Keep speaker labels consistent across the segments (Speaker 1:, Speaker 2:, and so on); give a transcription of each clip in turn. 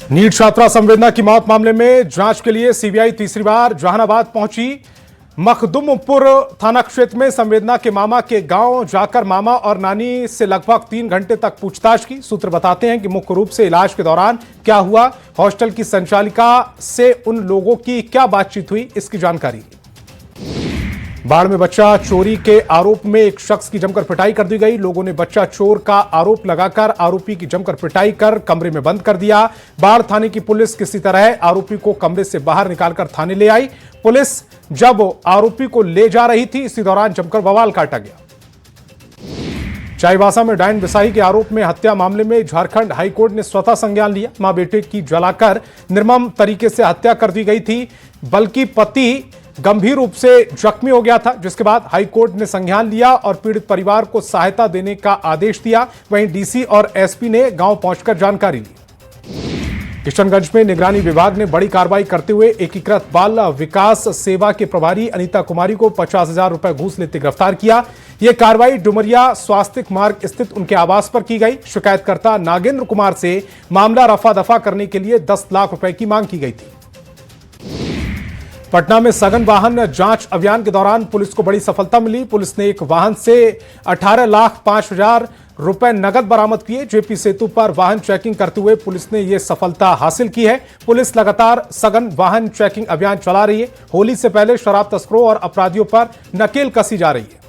Speaker 1: NEET छात्रा संवेदना की मौत मामले में जांच के लिए सीबीआई तीसरी बार जहानाबाद पहुंची। मखदुमपुर थाना क्षेत्र में संवेदना के मामा के गांव जाकर मामा और नानी से लगभग 3 घंटे तक पूछताछ की। सूत्र बताते हैं कि मुख्य रूप से इलाज के दौरान क्या हुआ, हॉस्टल की संचालिका से उन लोगों की क्या बातचीत हुई, इसकी जानकारी। बाढ़ में बच्चा चोरी के आरोप में एक शख्स की जमकर पिटाई कर दी गई। लोगों ने बच्चा चोर का आरोप लगाकर आरोपी की जमकर पिटाई कर कमरे में बंद कर दिया। बाढ़ थाने की पुलिस किसी तरह आरोपी को कमरे से बाहर निकालकर थाने ले आई। पुलिस जब आरोपी को ले जा रही थी, इसी दौरान जमकर बवाल काटा गया। चाईबासा में डायन बिसाही के आरोप में हत्या मामले में झारखंड हाईकोर्ट ने स्वतः संज्ञान लिया। मां बेटे की जलाकर निर्मम तरीके से हत्या कर दी गई थी, बल्कि पति गंभीर रूप से जख्मी हो गया था, जिसके बाद हाईकोर्ट ने संज्ञान लिया और पीड़ित परिवार को सहायता देने का आदेश दिया। वहीं डीसी और एसपी ने गांव पहुंचकर जानकारी ली। किशनगंज में निगरानी विभाग ने बड़ी कार्रवाई करते हुए एकीकृत बाल विकास सेवा के प्रभारी अनीता कुमारी को 50,000 रुपए घूस लेते गिरफ्तार किया। यह कार्रवाई डुमरिया स्वास्थ्य मार्ग स्थित उनके आवास पर की गई। शिकायतकर्ता नागेंद्र कुमार से मामला रफा दफा करने के लिए 10 लाख रुपए की मांग की गई थी। पटना में सघन वाहन जांच अभियान के दौरान पुलिस को बड़ी सफलता मिली। पुलिस ने एक वाहन से 18,05,000 रुपए नगद बरामद किए। जेपी सेतु पर वाहन चेकिंग करते हुए पुलिस ने यह सफलता हासिल की है। पुलिस लगातार सघन वाहन चेकिंग अभियान चला रही है। होली से पहले शराब तस्करों और अपराधियों पर नकेल कसी जा रही है।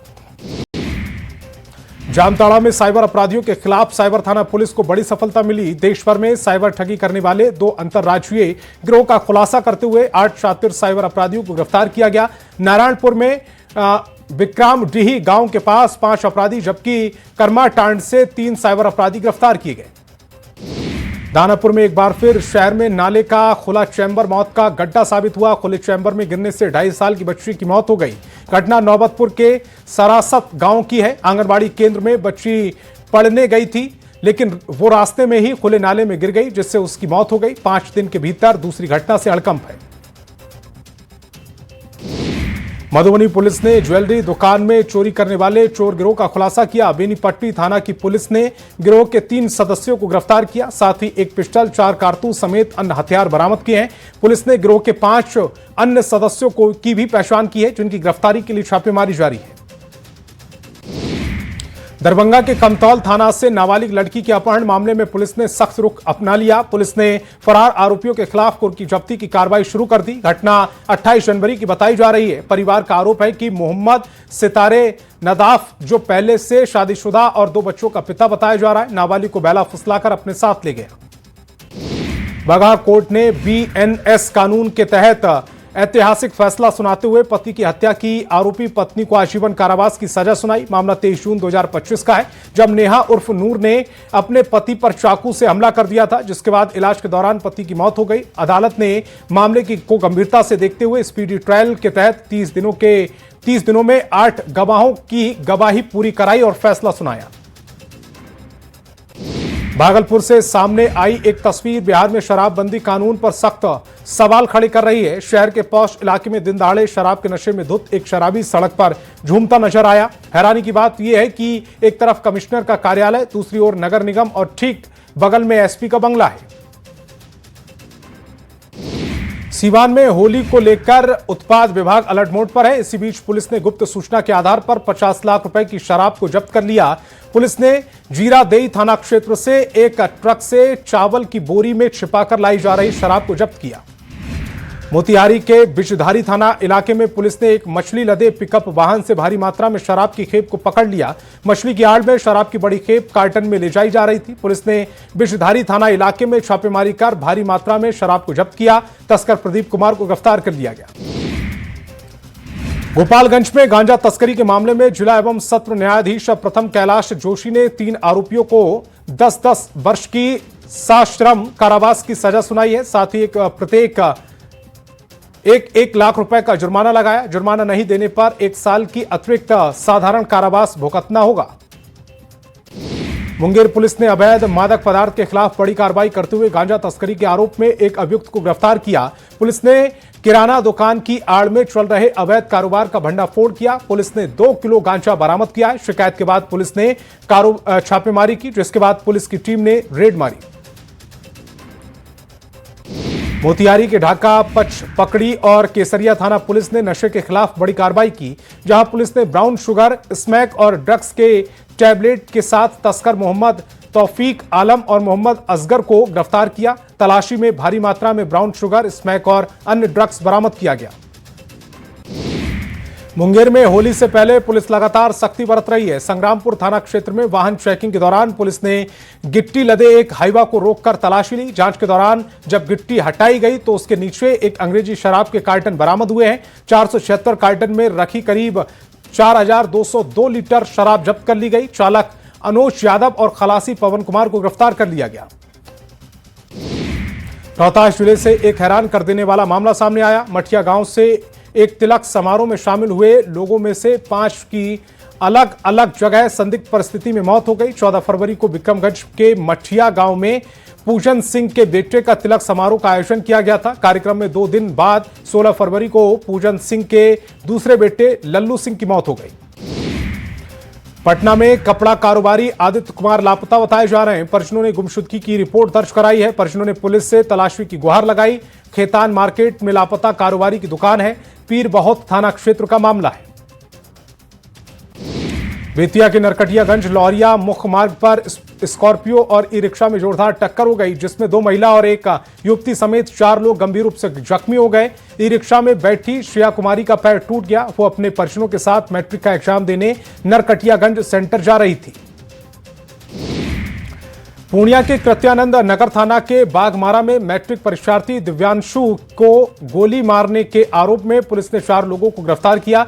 Speaker 1: जामताड़ा में साइबर अपराधियों के खिलाफ साइबर थाना पुलिस को बड़ी सफलता मिली। देश भर में साइबर ठगी करने वाले 2 अंतरराज्यीय गिरोह का खुलासा करते हुए 8 शातिर साइबर अपराधियों को गिरफ्तार किया गया। नारायणपुर में विक्रमडीही गांव के पास 5 अपराधी, जबकि कर्माटांड से 3 साइबर अपराधी गिरफ्तार किए गए। दानापुर में एक बार फिर शहर में नाले का खुला चैम्बर मौत का गड्ढा साबित हुआ। खुले चैम्बर में गिरने से 2.5 साल की बच्ची की मौत हो गई। घटना नौबतपुर के सरासत गांव की है। आंगनबाड़ी केंद्र में बच्ची पढ़ने गई थी, लेकिन वो रास्ते में ही खुले नाले में गिर गई, जिससे उसकी मौत हो गई। 5 दिन के भीतर दूसरी घटना से हड़कंप है। मधुबनी पुलिस ने ज्वेलरी दुकान में चोरी करने वाले चोर गिरोह का खुलासा किया। बेनीपट्टी थाना की पुलिस ने गिरोह के 3 सदस्यों को गिरफ्तार किया। साथ ही एक पिस्टल, 4 कारतूस समेत अन्य हथियार बरामद किए हैं। पुलिस ने गिरोह के 5 अन्य सदस्यों की भी पहचान की है, जिनकी गिरफ्तारी के लिए छापेमारी जारी है। दरभंगा के कमतौल थाना से नाबालिग लड़की के अपहरण मामले में पुलिस ने सख्त रुख अपना लिया। पुलिस ने फरार आरोपियों के खिलाफ कुर्की जब्ती की कार्रवाई शुरू कर दी। घटना 28 जनवरी की बताई जा रही है। परिवार का आरोप है कि मोहम्मद सितारे नदाफ, जो पहले से शादीशुदा और 2 बच्चों का पिता बताया जा रहा है, नाबालिग को बेला फुसलाकर अपने साथ ले गया। बगहा कोर्ट ने बीएनएस कानून के तहत ऐतिहासिक फैसला सुनाते हुए पति की हत्या की आरोपी पत्नी को आजीवन कारावास की सजा सुनाई। मामला 23 जून 2025 का है, जब नेहा उर्फ नूर ने अपने पति पर चाकू से हमला कर दिया था, जिसके बाद इलाज के दौरान पति की मौत हो गई। अदालत ने मामले को गंभीरता से देखते हुए स्पीडी ट्रायल के तहत 30 दिनों में 8 गवाहों की गवाही पूरी कराई और फैसला सुनाया। भागलपुर से सामने आई एक तस्वीर बिहार में शराबबंदी कानून पर सख्त सवाल खड़े कर रही है। शहर के पौष इलाके में दिन दहाड़े शराब के नशे में धुत एक शराबी सड़क पर झूमता नजर आया। हैरानी की बात यह है कि एक तरफ कमिश्नर का कार्यालय, दूसरी ओर नगर निगम और ठीक बगल में एसपी का बंगला है। सीवान में होली को लेकर उत्पाद विभाग अलर्ट मोड पर है। इसी बीच पुलिस ने गुप्त सूचना के आधार पर 50 लाख रुपए की शराब को जब्त कर लिया। पुलिस ने जीरादेई थाना क्षेत्र से एक ट्रक से चावल की बोरी में छिपाकर लाई जा रही शराब को जब्त किया। मोतिहारी के बिजधारी थाना इलाके में पुलिस ने एक मछली लदे पिकअप वाहन से भारी मात्रा में शराब की खेप को पकड़ लिया। मछली की आड़ में शराब की बड़ी खेप कार्टन में ले जाई जा रही थी। पुलिस ने बिजधारी थाना इलाके में छापेमारी कर भारी मात्रा में शराब को जब्त किया। तस्कर प्रदीप कुमार को गिरफ्तार कर लिया गया। गोपालगंज में गांजा तस्करी के मामले में जिला एवं सत्र न्यायाधीश प्रथम कैलाश जोशी ने 3 आरोपियों को 10-10 वर्ष की सश्रम कारावास की सजा सुनाई है। साथ ही प्रत्येक 1 लाख रुपए का जुर्माना लगाया। जुर्माना नहीं देने पर 1 साल की अतिरिक्त साधारण कारावास भुगतना होगा। मुंगेर पुलिस ने अवैध मादक पदार्थ के खिलाफ बड़ी कार्रवाई करते हुए गांजा तस्करी के आरोप में एक अभियुक्त को गिरफ्तार किया। पुलिस ने किराना दुकान की आड़ में चल रहे अवैध कारोबार का भंडाफोड़ किया। पुलिस ने 2 किलो गांजा बरामद किया है। शिकायत के बाद पुलिस ने छापेमारी की, जिसके बाद पुलिस की टीम ने रेड मारी। मोतिहारी के ढाका पकड़ी और केसरिया थाना पुलिस ने नशे के खिलाफ बड़ी कार्रवाई की, जहां पुलिस ने ब्राउन शुगर, स्मैक और ड्रग्स के टैबलेट के साथ तस्कर मोहम्मद तौफीक आलम और मोहम्मद असगर को गिरफ्तार किया। तलाशी में भारी मात्रा में ब्राउन शुगर, स्मैक और अन्य ड्रग्स बरामद किया गया। मुंगेर में होली से पहले पुलिस लगातार सख्ती बरत रही है। संग्रामपुर थाना क्षेत्र में वाहन चेकिंग के दौरान पुलिस ने गिट्टी लदे एक हाईवा को रोककर तलाशी ली। जांच के दौरान जब गिट्टी हटाई गई तो उसके नीचे एक अंग्रेजी शराब के कार्टन बरामद हुए हैं। 476 कार्टन में रखी करीब 4202 लीटर शराब जब्त कर ली गई। चालक अनोज यादव और खलासी पवन कुमार को गिरफ्तार कर लिया गया। रोहतास जिले से एक हैरान कर देने वाला मामला सामने आया। मठिया गांव से एक तिलक समारोह में शामिल हुए लोगों में से 5 की अलग अलग जगह संदिग्ध परिस्थिति में मौत हो गई। 14 फरवरी को विक्रमगंज के मठिया गांव में पूजन सिंह के बेटे का तिलक समारोह का आयोजन किया गया था। कार्यक्रम में 2 दिन बाद 16 फरवरी को पूजन सिंह के दूसरे बेटे लल्लू सिंह की मौत हो गई। पटना में कपड़ा कारोबारी आदित्य कुमार लापता बताए जा रहे हैं। परिजनों ने गुमशुदगी की रिपोर्ट दर्ज कराई है। परिजनों ने पुलिस से तलाशी की गुहार लगाई। खेतान मार्केट में लापता कारोबारी की दुकान है। पीर बहुत थाना क्षेत्र का मामला है। बेतिया के नरकटियागंज लौरिया मुख्य मार्ग पर स्कॉर्पियो और ई रिक्शा में जोरदार टक्कर हो गई, जिसमें 2 महिला और एक युवती समेत 4 लोग गंभीर रूप से जख्मी हो गए। ई रिक्शा में बैठी श्रेया कुमारी का पैर टूट गया। वो अपने परिजनों के साथ मैट्रिक का एग्जाम देने नरकटियागंज सेंटर जा रही थी। पूर्णिया के कृत्यानंद नगर थाना के बागमारा में मैट्रिक परीक्षार्थी दिव्यांशु को गोली मारने के आरोप में पुलिस ने 4 लोगों को गिरफ्तार किया।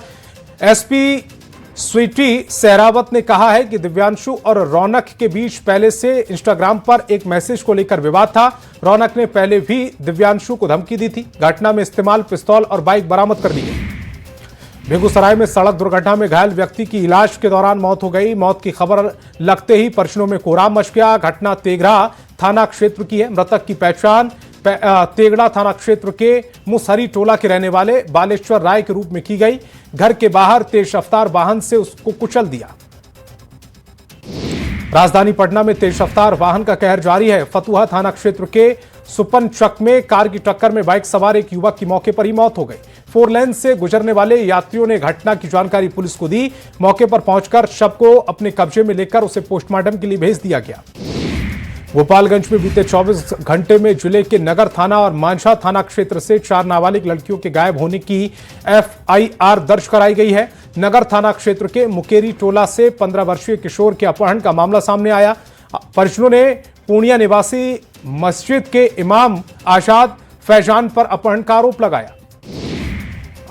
Speaker 1: एसपी स्वीटी सहरावत ने कहा है कि दिव्यांशु और रौनक के बीच पहले से इंस्टाग्राम पर एक मैसेज को लेकर विवाद था। रौनक ने पहले भी दिव्यांशु को धमकी दी थी। घटना में इस्तेमाल पिस्तौल और बाइक बरामद कर ली गई। बेगूसराय में सड़क दुर्घटना में घायल व्यक्ति की इलाज के दौरान मौत हो गई। मौत की खबर लगते ही परिजनों में कोहराम मच गया। घटना तेघड़ा थाना क्षेत्र की है। मृतक की पहचान तेगड़ा थाना क्षेत्र के मुसहरी टोला के रहने वाले बालेश्वर राय के रूप में की गई। घर के बाहर तेज रफ्तार वाहन से उसको कुचल दिया। राजधानी पटना में तेज रफ्तार वाहन का कहर जारी है। फतुहा थाना क्षेत्र के सुपनचक में कार की टक्कर में बाइक सवार एक युवक की मौके पर ही मौत हो गई। 4 लेन से गुजरने वाले यात्रियों ने घटना की जानकारी पुलिस को दी। मौके पर पहुंचकर शव को अपने कब्जे में लेकर उसे पोस्टमार्टम के लिए भेज दिया गया। गोपालगंज में बीते 24 घंटे में जिले के नगर थाना और मांझा थाना क्षेत्र से 4 नाबालिग लड़कियों के गायब होने की एफआईआर दर्ज कराई गई है। नगर थाना क्षेत्र के मुकेरी टोला से 15 वर्षीय किशोर के अपहरण का मामला सामने आया। परिजनों ने पूर्णिया निवासी मस्जिद के इमाम आजाद फैजान पर अपहरण का आरोप लगाया।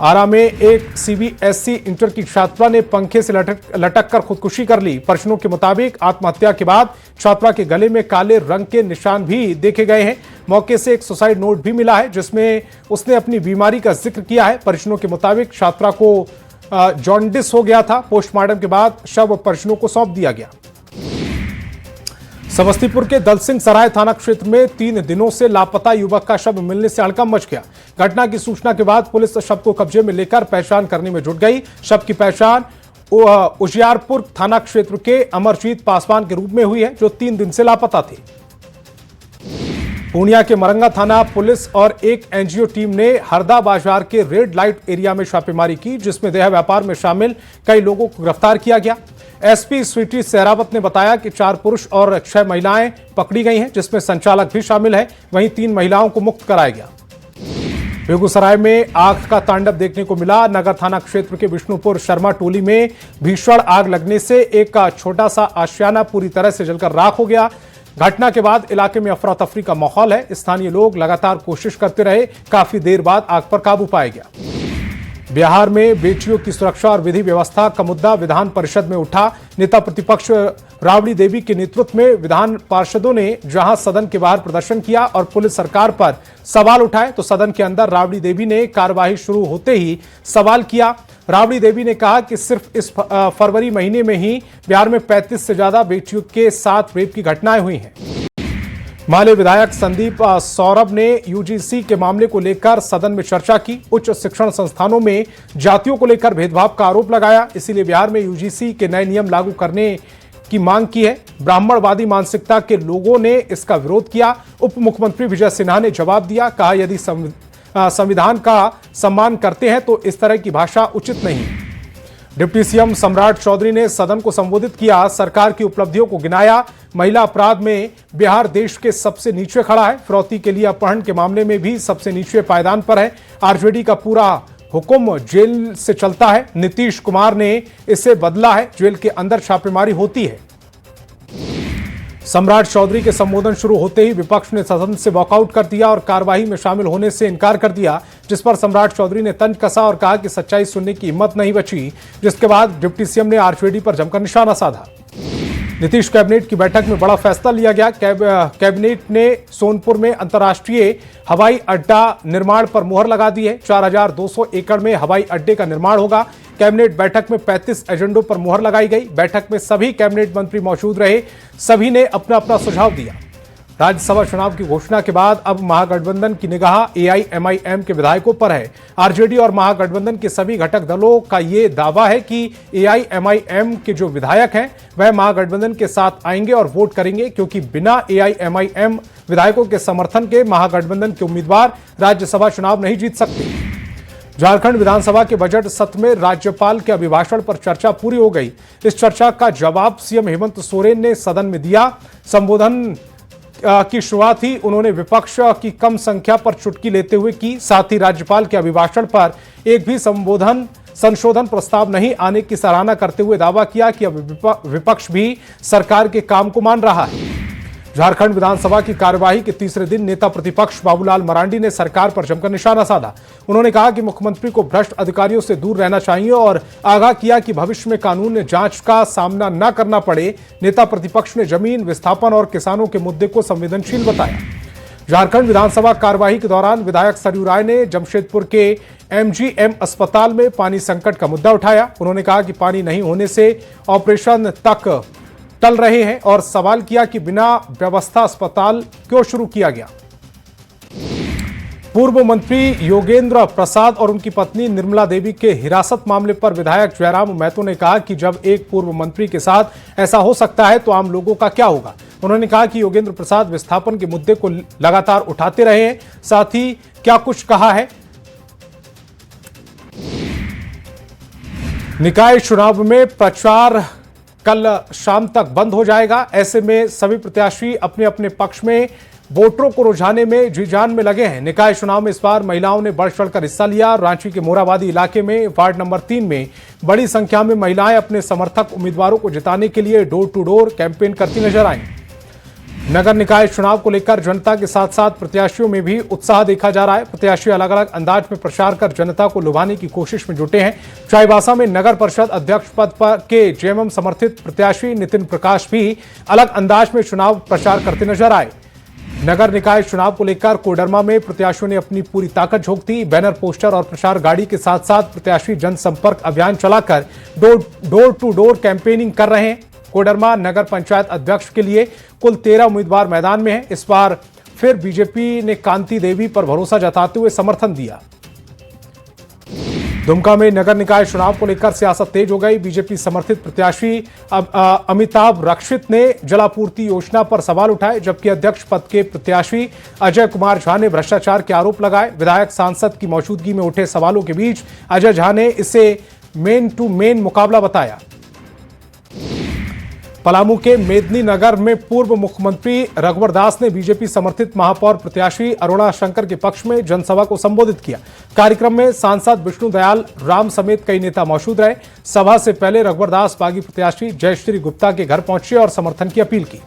Speaker 1: आरा में एक सीबीएसई इंटर की छात्रा ने पंखे से लटक कर खुदकुशी कर ली। परिजनों के मुताबिक आत्महत्या के बाद छात्रा के गले में काले रंग के निशान भी देखे गए हैं। मौके से एक सुसाइड नोट भी मिला है, जिसमें उसने अपनी बीमारी का जिक्र किया है। परिजनों के मुताबिक छात्रा को जॉन्डिस हो गया था। पोस्टमार्टम के बाद शव परिजनों को सौंप दिया गया। समस्तीपुर के दलसिंह सराय थाना क्षेत्र में 3 दिनों से लापता युवक का शव मिलने से हड़कंप मच गया। घटना की सूचना के बाद पुलिस शव को कब्जे में लेकर पहचान करने में जुट गई। शव की पहचान उजियारपुर थाना क्षेत्र के अमरजीत पासवान के रूप में हुई है, जो 3 दिन से लापता थे। पूर्णिया के मरंगा थाना पुलिस और एक एनजीओ टीम ने हरदा बाजार के रेड लाइट एरिया में छापेमारी की, जिसमें देह व्यापार में शामिल कई लोगों को गिरफ्तार किया गया। एसपी स्वीटी सहरावत ने बताया कि 4 पुरुष और 6 महिलाएं पकड़ी गई हैं, जिसमें संचालक भी शामिल है। वहीं 3 महिलाओं को मुक्त कराया गया। बेगूसराय में आग का तांडव देखने को मिला। नगर थाना क्षेत्र के विष्णुपुर शर्मा टोली में भीषण आग लगने से एक छोटा सा आशियाना पूरी तरह से जलकर राख हो गया। घटना के बाद इलाके में अफरा तफरी का माहौल है। स्थानीय लोग लगातार कोशिश करते रहे। काफी देर बाद आग पर काबू पाया गया। बिहार में बेटियों की सुरक्षा और विधि व्यवस्था का मुद्दा विधान परिषद में उठा। नेता प्रतिपक्ष राबड़ी देवी के नेतृत्व में विधान पार्षदों ने जहां सदन के बाहर प्रदर्शन किया और पुलिस सरकार पर सवाल उठाए, तो सदन के अंदर राबड़ी देवी ने कार्यवाही शुरू होते ही सवाल किया। राबड़ी देवी ने कहा कि सिर्फ इस फरवरी महीने में ही बिहार में 35 से ज्यादा बेटियों के साथ रेप की घटनाएं हुई हैं। माले विधायक संदीप सौरभ ने यूजीसी के मामले को लेकर सदन में चर्चा की। उच्च शिक्षण संस्थानों में जातियों को लेकर भेदभाव का आरोप लगाया। इसीलिए बिहार में यूजीसी के नए नियम लागू करने की मांग की है। ब्राह्मणवादी मानसिकता के लोगों ने इसका विरोध किया। उप मुख्यमंत्री विजय सिन्हा ने जवाब दिया, कहा यदि संविधान का सम्मान करते हैं तो इस तरह की भाषा उचित नहीं। डिप्टी सीएम सम्राट चौधरी ने सदन को संबोधित किया, सरकार की उपलब्धियों को गिनाया। महिला अपराध में बिहार देश के सबसे नीचे खड़ा है। फिरौती के लिए अपहरण के मामले में भी सबसे नीचे पायदान पर है। आरजेडी का पूरा हुक्म जेल से चलता है। नीतीश कुमार ने इसे बदला है, जेल के अंदर छापेमारी होती है। सम्राट चौधरी के संबोधन शुरू होते ही विपक्ष ने सदन से वॉकआउट कर दिया और कार्यवाही में शामिल होने से इनकार कर दिया, जिस पर सम्राट चौधरी ने तंज कसा और कहा कि सच्चाई सुनने की हिम्मत नहीं बची। जिसके बाद डिप्टी सीएम ने आरजेडी पर जमकर निशाना साधा। नीतीश कैबिनेट की बैठक में बड़ा फैसला लिया गया। कैबिनेट ने सोनपुर में अंतर्राष्ट्रीय हवाई अड्डा निर्माण पर मुहर लगा दी है। 4200 एकड़ में हवाई अड्डे का निर्माण होगा। कैबिनेट बैठक में 35 एजेंडों पर मुहर लगाई गई। बैठक में सभी कैबिनेट मंत्री मौजूद रहे। सभी ने अपना अपना सुझाव दिया। राज्यसभा चुनाव की घोषणा के बाद अब महागठबंधन की निगाह एआईएमआईएम के विधायकों पर है। आरजेडी और महागठबंधन के सभी घटक दलों का यह दावा है कि एआईएमआईएम के जो विधायक हैं वह महागठबंधन के साथ आएंगे और वोट करेंगे, क्योंकि बिना एआईएमआईएम विधायकों के समर्थन के महागठबंधन के उम्मीदवार राज्यसभा चुनाव नहीं जीत सकते। झारखंड विधानसभा के बजट सत्र में राज्यपाल के अभिभाषण पर चर्चा पूरी हो गई। इस चर्चा का जवाब सीएम हेमंत सोरेन ने सदन में दिया। संबोधन की शुरुआत ही उन्होंने विपक्ष की कम संख्या पर चुटकी लेते हुए की। साथ ही राज्यपाल के अभिभाषण पर एक भी संशोधन प्रस्ताव नहीं आने की सराहना करते हुए दावा किया कि अब विपक्ष भी सरकार के काम को मान रहा है। झारखंड विधानसभा की कार्यवाही के तीसरे दिन नेता प्रतिपक्ष बाबूलाल मरांडी ने सरकार पर जमकर निशाना साधा। उन्होंने कहा कि मुख्यमंत्री को भ्रष्ट अधिकारियों से दूर रहना चाहिए और आगाह किया कि भविष्य में कानून जांच का सामना न करना पड़े। नेता प्रतिपक्ष ने जमीन विस्थापन और किसानों के मुद्दे को संवेदनशील बताया। झारखंड विधानसभा कार्यवाही के दौरान विधायक सरयू राय ने जमशेदपुर के एमजीएम अस्पताल में पानी संकट का मुद्दा उठाया। उन्होंने कहा कि पानी नहीं होने से ऑपरेशन तक टल रहे हैं और सवाल किया कि बिना व्यवस्था अस्पताल क्यों शुरू किया गया। पूर्व मंत्री योगेंद्र प्रसाद और उनकी पत्नी निर्मला देवी के हिरासत मामले पर विधायक जयराम महतो ने कहा कि जब एक पूर्व मंत्री के साथ ऐसा हो सकता है तो आम लोगों का क्या होगा। उन्होंने कहा कि योगेंद्र प्रसाद विस्थापन के मुद्दे को लगातार उठाते रहे हैं, साथ ही क्या कुछ कहा है। निकाय चुनाव में प्रचार कल शाम तक बंद हो जाएगा। ऐसे में सभी प्रत्याशी अपने अपने पक्ष में वोटरों को रुझाने में जी जान में लगे हैं। निकाय चुनाव में इस बार महिलाओं ने बढ़ चढ़कर हिस्सा लिया। रांची के मोराबादी इलाके में वार्ड नंबर 3 में बड़ी संख्या में महिलाएं अपने समर्थक उम्मीदवारों को जिताने के लिए डोर टू डोर कैंपेन करती नजर आईं। नगर निकाय चुनाव को लेकर जनता के साथ साथ प्रत्याशियों में भी उत्साह देखा जा रहा है। प्रत्याशी अलग अलग अंदाज में प्रचार कर जनता को लुभाने की कोशिश में जुटे हैं। चाईबासा में नगर परिषद अध्यक्ष पद पर के जेएमएम समर्थित प्रत्याशी नितिन प्रकाश भी अलग अंदाज में चुनाव प्रचार करते नजर आए। नगर निकाय चुनाव को लेकर कोडरमा में प्रत्याशियों ने अपनी पूरी ताकत झोंक दी। बैनर, पोस्टर और प्रचार गाड़ी के साथ साथ प्रत्याशी जनसंपर्क अभियान चलाकर डोर टू डोर कैंपेनिंग कर रहे हैं। कोडरमा नगर पंचायत अध्यक्ष के लिए कुल 13 उम्मीदवार मैदान में हैं। इस बार फिर बीजेपी ने कांति देवी पर भरोसा जताते हुए समर्थन दिया। दुमका में नगर निकाय चुनाव को लेकर सियासत तेज हो गई। बीजेपी समर्थित प्रत्याशी अमिताभ रक्षित ने जलापूर्ति योजना पर सवाल उठाए, जबकि अध्यक्ष पद के प्रत्याशी अजय कुमार झा ने भ्रष्टाचार के आरोप लगाए। विधायक सांसद की मौजूदगी में उठे सवालों के बीच अजय झा ने इसे मेन टू मेन मुकाबला बताया। पलामू के मेदिनी नगर में पूर्व मुख्यमंत्री रघुवर दास ने बीजेपी समर्थित महापौर प्रत्याशी अरुणा शंकर के पक्ष में जनसभा को संबोधित किया। कार्यक्रम में सांसद विष्णु दयाल राम समेत कई नेता मौजूद रहे। सभा से पहले रघुवर दास बागी प्रत्याशी जयश्री गुप्ता के घर पहुंचे और समर्थन की अपील की।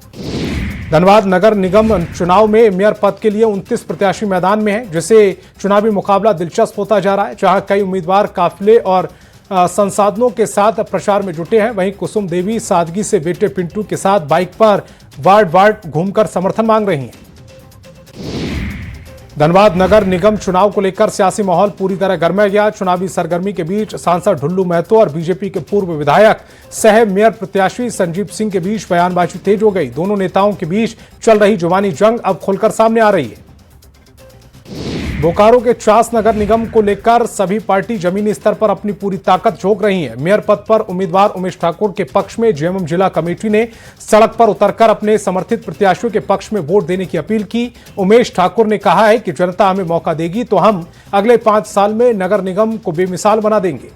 Speaker 1: धनबाद नगर निगम चुनाव में मेयर पद के लिए 29 प्रत्याशी मैदान में हैं, जिससे चुनावी मुकाबला दिलचस्प होता जा रहा है। जहां कई उम्मीदवार काफिले और संसाधनों के साथ प्रचार में जुटे हैं, वहीं कुसुम देवी सादगी से बेटे पिंटू के साथ बाइक पर वार्ड घूमकर समर्थन मांग रही हैं। धनबाद नगर निगम चुनाव को लेकर सियासी माहौल पूरी तरह गरमा गया। चुनावी सरगर्मी के बीच सांसद ढुल्लू महतो और बीजेपी के पूर्व विधायक सह मेयर प्रत्याशी संजीव सिंह के बीच बयानबाजी तेज हो गई। दोनों नेताओं के बीच चल रही जुबानी जंग अब खुलकर सामने आ रही है। बोकारो के चास नगर निगम को लेकर सभी पार्टी जमीनी स्तर पर अपनी पूरी ताकत झोंक रही है। मेयर पद पर उम्मीदवार उमेश ठाकुर के पक्ष में जेएमएम जिला कमेटी ने सड़क पर उतरकर अपने समर्थित प्रत्याशियों के पक्ष में वोट देने की अपील की। उमेश ठाकुर ने कहा है कि जनता हमें मौका देगी तो हम अगले 5 साल में नगर निगम को बेमिसाल बना देंगे।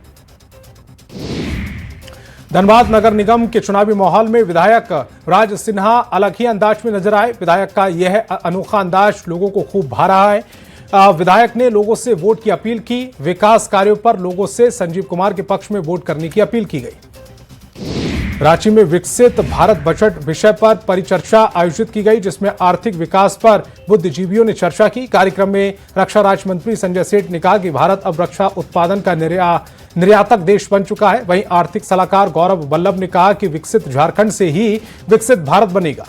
Speaker 1: धनबाद नगर निगम के चुनावी माहौल में विधायक राज सिन्हा अलग ही अंदाज में नजर आए। विधायक का यह अनोखा अंदाज लोगों को खूब भा रहा है। विधायक ने लोगों से वोट की अपील की। विकास कार्यों पर लोगों से संजीव कुमार के पक्ष में वोट करने की अपील की गई। रांची में विकसित भारत बजट विषय पर परिचर्चा आयोजित की गई, जिसमें आर्थिक विकास पर बुद्धिजीवियों ने चर्चा की। कार्यक्रम में रक्षा राज्य मंत्री संजय सेठ ने कहा कि भारत अब रक्षा उत्पादन का निर्यातक देश बन चुका है। वहीं आर्थिक सलाहकार गौरव वल्लभ ने कहा कि विकसित झारखंड से ही विकसित भारत बनेगा।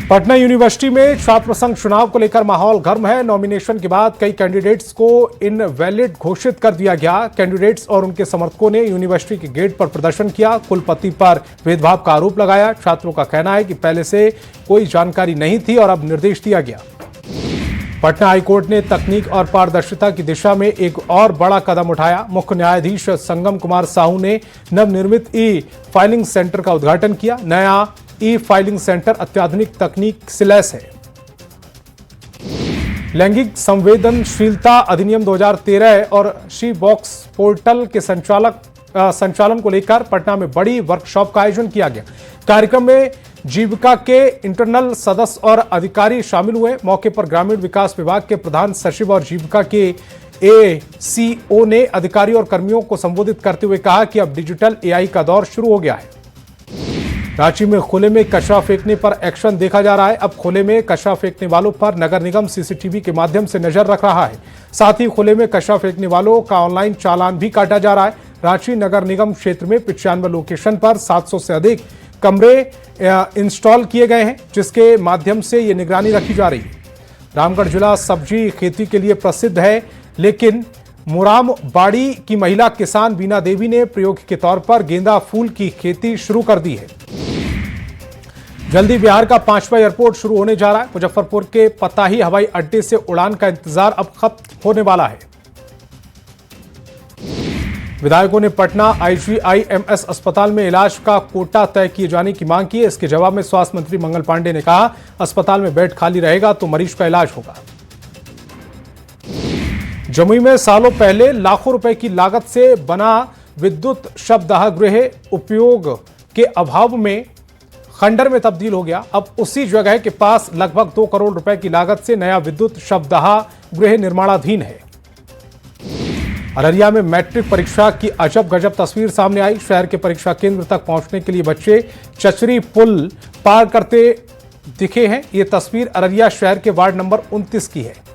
Speaker 1: पटना यूनिवर्सिटी में छात्र संघ चुनाव को लेकर माहौल गर्म है। नॉमिनेशन के बाद कई कैंडिडेट्स को इनवैलिड घोषित कर दिया गया। कैंडिडेट्स और उनके समर्थकों ने यूनिवर्सिटी के गेट पर प्रदर्शन किया, कुलपति पर भेदभाव का आरोप लगाया। छात्रों का कहना है कि पहले से कोई जानकारी नहीं थी और अब निर्देश दिया गया। पटना हाईकोर्ट ने तकनीक और पारदर्शिता की दिशा में एक और बड़ा कदम उठाया। मुख्य न्यायाधीश संगम कुमार साहू ने नवनिर्मित ई फाइलिंग सेंटर का उद्घाटन किया। नया ई फाइलिंग सेंटर अत्याधुनिक तकनीक से लैस है। लैंगिक संवेदनशीलता अधिनियम 2013 और शी बॉक्स पोर्टल के संचालन को लेकर पटना में बड़ी वर्कशॉप का आयोजन किया गया। कार्यक्रम में जीविका के इंटरनल सदस्य और अधिकारी शामिल हुए। मौके पर ग्रामीण विकास विभाग के प्रधान सचिव और जीविका के एसीओ ने अधिकारी और कर्मियों को संबोधित करते हुए कहा कि अब डिजिटल एआई का दौर शुरू हो गया है। रांची में खुले में कचरा फेंकने पर एक्शन देखा जा रहा है। अब खुले में कचरा फेंकने वालों पर नगर निगम सीसीटीवी के माध्यम से नजर रख रहा है। साथ ही खुले में कचरा फेंकने वालों का ऑनलाइन चालान भी काटा जा रहा है। रांची नगर निगम क्षेत्र में 95 लोकेशन पर 700 से अधिक कमरे इंस्टॉल किए गए हैं, जिसके माध्यम से ये निगरानी रखी जा रही है। रामगढ़ जिला सब्जी खेती के लिए प्रसिद्ध है, लेकिन मुराम बाड़ी की महिला किसान बीना देवी ने प्रयोग के तौर पर गेंदा फूल की खेती शुरू कर दी है। जल्दी बिहार का 5वां एयरपोर्ट शुरू होने जा रहा है। मुजफ्फरपुर के पताही हवाई अड्डे से उड़ान का इंतजार अब खत्म होने वाला है। विधायकों ने पटना आईजीआईएमएस अस्पताल में इलाज का कोटा तय किए जाने की मांग की है। इसके जवाब में स्वास्थ्य मंत्री मंगल पांडे ने कहा, अस्पताल में बेड खाली रहेगा तो मरीज का इलाज होगा। जमुई में सालों पहले लाखों रुपए की लागत से बना विद्युत शवदाह गृह उपयोग के अभाव में खंडर में तब्दील हो गया। अब उसी जगह के पास लगभग 2 करोड़ रुपए की लागत से नया विद्युत शवदाह गृह निर्माणाधीन है। अररिया में मैट्रिक परीक्षा की अजब गजब तस्वीर सामने आई। शहर के परीक्षा केंद्र तक पहुंचने के लिए बच्चे चचरी पुल पार करते दिखे हैं। ये तस्वीर अररिया शहर के वार्ड नंबर 29 की है।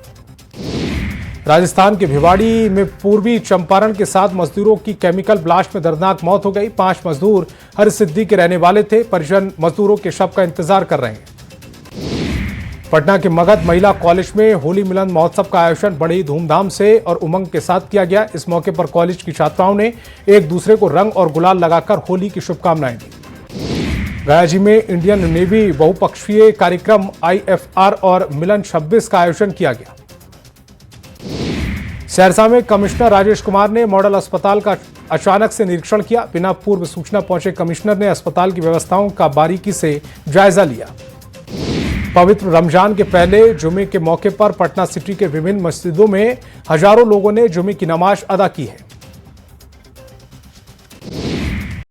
Speaker 1: राजस्थान के भिवाड़ी में पूर्वी चंपारण के 7 मजदूरों की केमिकल ब्लास्ट में दर्दनाक मौत हो गई। 5 मजदूर हरसिद्धि के रहने वाले थे। परिजन मजदूरों के शव का इंतजार कर रहे हैं। पटना के मगध महिला कॉलेज में होली मिलन महोत्सव का आयोजन बड़ी धूमधाम से और उमंग के साथ किया गया। इस मौके पर कॉलेज की छात्राओं ने एक दूसरे को रंग और गुलाल लगाकर होली की शुभकामनाएं दी। गया जी में इंडियन नेवी बहुपक्षीय कार्यक्रम IFR और मिलन 26 का आयोजन किया गया। सहरसा में कमिश्नर राजेश कुमार ने मॉडल अस्पताल का अचानक से निरीक्षण किया। बिना पूर्व सूचना पहुंचे कमिश्नर ने अस्पताल की व्यवस्थाओं का बारीकी से जायजा लिया। पवित्र रमजान के पहले जुमे के मौके पर पटना सिटी के विभिन्न मस्जिदों में हजारों लोगों ने जुमे की नमाज अदा की है।